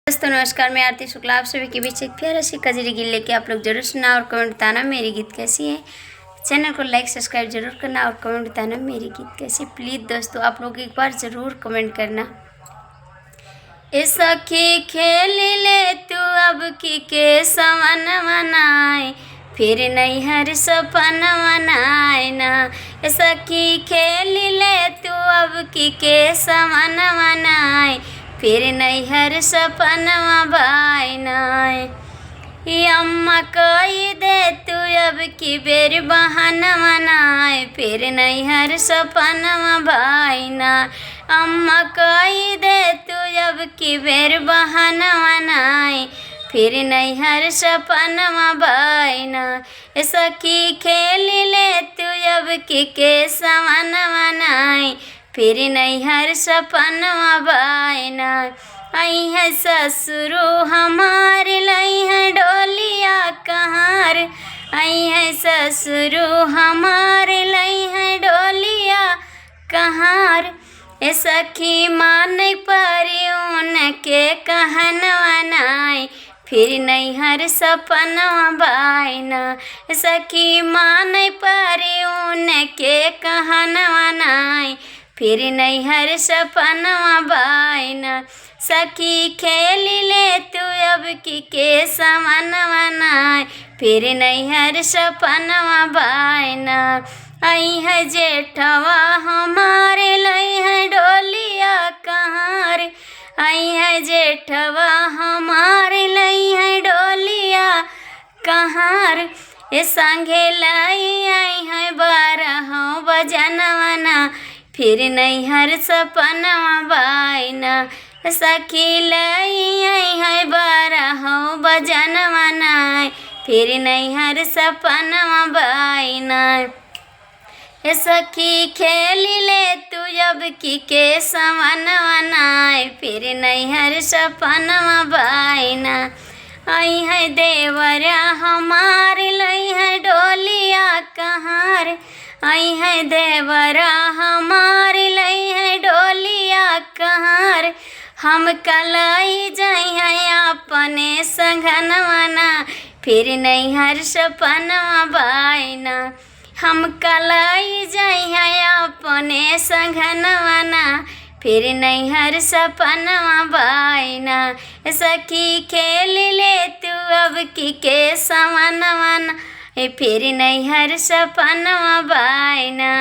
दोस्तों नमस्कार, मैं आरती शुक्ला आप सभी के बीच एक प्यारा सी कजरी गीत लेके आप लोग जरूर सुना और कमेंट बताना मेरी गीत कैसी है। चैनल को लाइक सब्सक्राइब जरूर करना और कमेंट बताना मेरी गीत कैसी। प्लीज़ दोस्तों आप लोग एक बार ज़रूर कमेंट करना। ए सखी खेल ले तू अब के सवन मनाए, फिर नहीं हर सपन मनाए ना। ए सखी खेल ले तू अब के सवन मनाए, फिर नहीं हर सपनवा बायनाए। अम्मा कही दे तू अब की बेर बहन मनाए, फिर नहीं हर सपनवा बायना। अम्मा कही दे तू अब की बेर बहन मनाए, फिर नहीं हर सपनवा बायना। ए सखी खेल ले तू अब के सवन मनाए, फिर नहीं हर सपनवा बायना। आई है ससुरो हमारे लई है डोलिया कहार, आई है ससुरो हमारे लई है डोलिया कहार। ए सखी मान परी उनके कहन बनाए, फिर नहीं हर सपनवा बायना। सखी मान परी उनके कहन बनाए, फिर नहीं हर सपनवा बायना। सखी खेल ले तू अब के सवन मनाए, फिर नहीं हर सपनवा बायना। आई है जेठवा हमारे लई है डोलिया कहार, आई है जेठवा हमारे लई है डोलिया कहार। ए संगे लाई आई है 12 बजनवना, फिर नहीं हर सपनवा बायना। सखी लाई आई है 12 बजनवना, फिर नहीं हर सपनवा बायना। ए सखी खेल ले तू अब के सवन मनाए, फिर नहीं हर सपनवा बायना। आई है देवरा हमारे लई है डोलिया कहार, आई है देवरा हमारे लई है डोलिया कहार। हम कलाई जाई है अपने संगनवना, फिर नहीं हर सपनवा बायना। हम कलाई जाई है अपने संगनवना, फिर नहीं हर सपनवा बायना। सखी खेल ले तू अब के सवन मना, फिर नहीं हर सपनवा बायना।